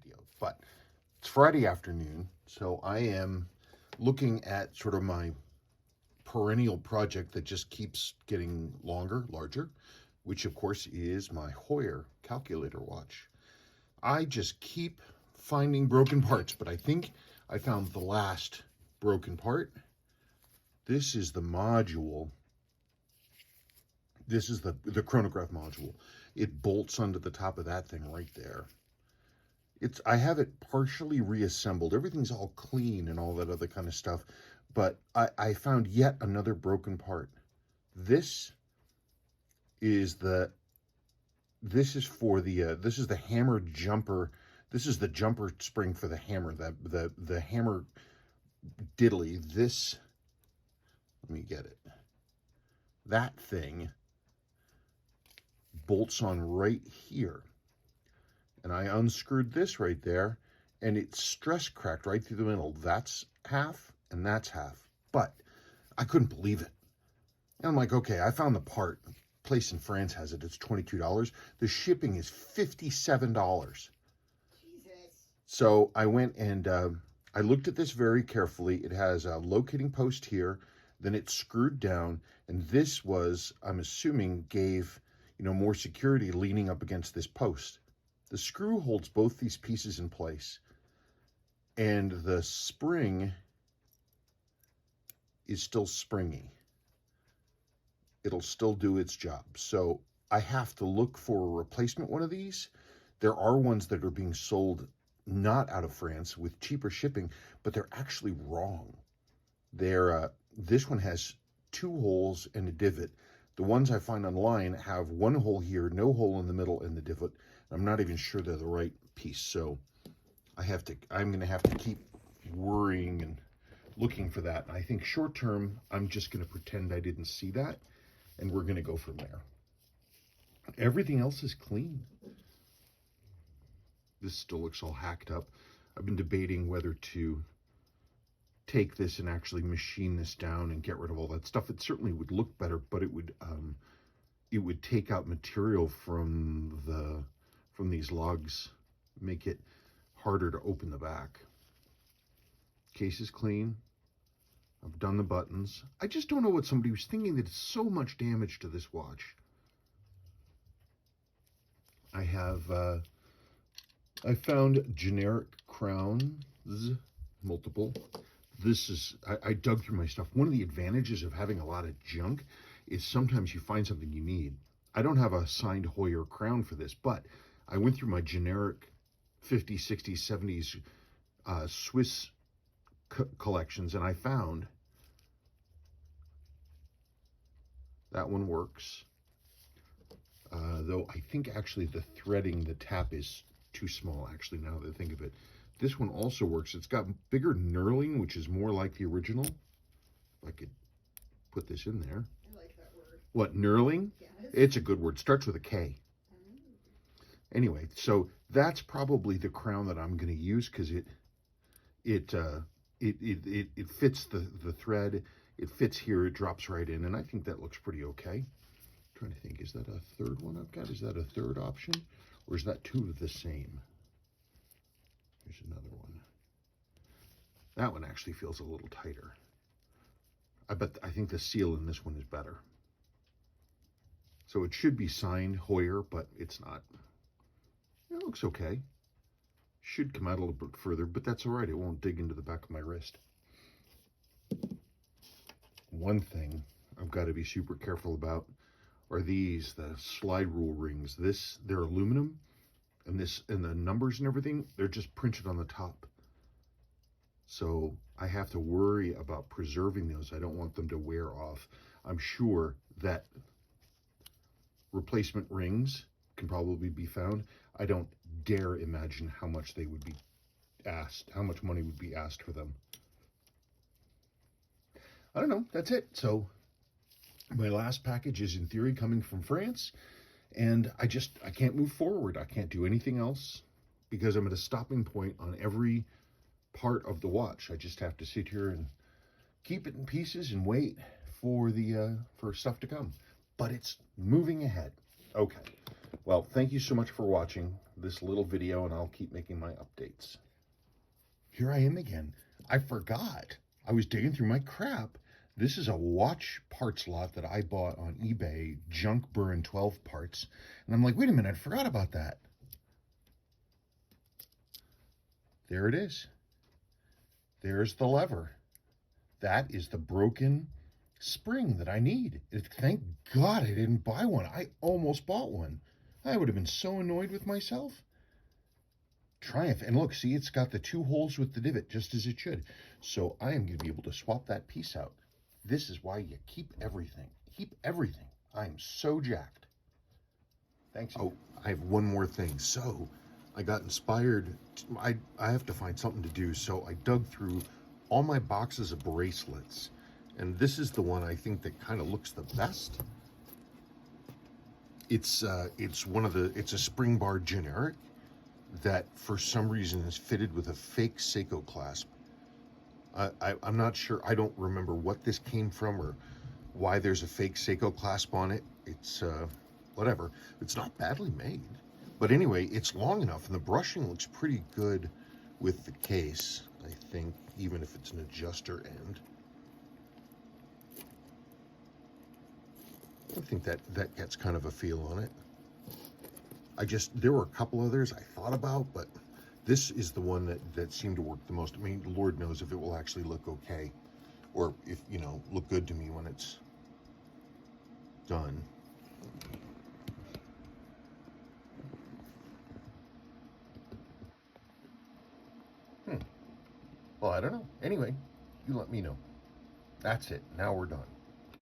video. But it's Friday afternoon, so I am looking at sort of my perennial project that just keeps getting longer, larger, which of course is my Heuer calculator watch. I just keep finding broken parts, but I think I found the last broken part. This is the module. This is the chronograph module. It bolts onto the top of that thing right there. I have it partially reassembled. Everything's all clean and all that other kind of stuff, but I found yet another broken part. This is for the this is the hammer jumper. This is the jumper spring for the hammer. The hammer diddly. This, let me get it. That thing bolts on right here. And I unscrewed this right there, and it's stress cracked right through the middle. That's half, and that's half. But I couldn't believe it. And I'm like, okay, I found the part. Place in France has it. It's $22. The shipping is $57. Jesus. So I went and I looked at this very carefully. It has a locating post here. Then it's screwed down. And this was, I'm assuming, gave, more security leaning up against this post. The screw holds both these pieces in place, and the spring is still springy. It'll still do its job. So I have to look for a replacement one of these. There are ones that are being sold not out of France with cheaper shipping, but they're actually wrong. This one has 2 holes and a divot. The ones I find online have 1 hole here, no hole in the middle, and the divot. I'm not even sure they're the right piece, so I'm going to have to keep worrying and looking for that. I think short term, I'm just going to pretend I didn't see that, and we're going to go from there. Everything else is clean. This still looks all hacked up. I've been debating whether to take this and actually machine this down and get rid of all that stuff. It certainly would look better, but it would take out material from these lugs, make it harder to open the back. Case is clean. I've done the buttons. I just don't know what somebody was thinking, that it's so much damage to this watch. I found generic crowns, multiple. This is, I dug through my stuff. One of the advantages of having a lot of junk is sometimes you find something you need. I don't have a signed Heuer crown for this, but I went through my generic 50s, 60s, 70s Swiss collections, and I found that one works. Though I think actually the threading, the tap is too small, actually, now that I think of it. This one also works. It's got bigger knurling, which is more like the original. If I could put this in there. I like that word. What, knurling? Yes. It's a good word. Starts with a K. Anyway, so that's probably the crown that I'm going to use, because it fits the thread. It fits here. It drops right in, and I think that looks pretty okay. I'm trying to think, is that a third one I've got? Is that a third option, or is that 2 of the same? Here's another one. That one actually feels a little tighter. I think the seal in this one is better. So it should be signed Heuer, but it's not. It looks okay. Should come out a little bit further, but that's all right. It won't dig into the back of my wrist. One thing I've got to be super careful about are the slide rule rings. They're aluminum, and the numbers and everything, they're just printed on the top. So I have to worry about preserving those. I don't want them to wear off. I'm sure that replacement rings can probably be found. I don't dare imagine how much they would be asked, how much money would be asked for them. I don't know. That's it. So my last package is in theory coming from France, and I can't move forward. I can't do anything else because I'm at a stopping point on every part of the watch. I just have to sit here and keep it in pieces and wait for for stuff to come. But it's moving ahead. Okay. Well, thank you so much for watching. this little video and I'll keep making my updates. Here I am again. I forgot. I was digging through my crap. This is a watch parts lot that I bought on eBay, junk Burren 12 parts. And I'm like, wait a minute, I forgot about that. There it is. There's the lever. That is the broken spring that I need. Thank God I didn't buy one. I almost bought one. I would have been so annoyed with myself. Triumph. And look, see, it's got the 2 holes with the divot, just as it should. So I am going to be able to swap that piece out. This is why you keep everything. Keep everything. I am so jacked. Thanks. Oh, I have one more thing. So I got inspired. I have to find something to do. So I dug through all my boxes of bracelets. And this is the one I think that kind of looks the best. It's a spring bar generic that for some reason is fitted with a fake Seiko clasp. I'm not sure. I don't remember what this came from or why there's a fake Seiko clasp on it. It's whatever. It's not badly made. But anyway, it's long enough and the brushing looks pretty good with the case, I think, even if it's an adjuster end. I think that gets kind of a feel on it. There were a couple others I thought about, but this is the one that seemed to work the most. I mean, Lord knows if it will actually look okay, or if, look good to me when it's done. Well, I don't know. Anyway, you let me know. That's it. Now we're done.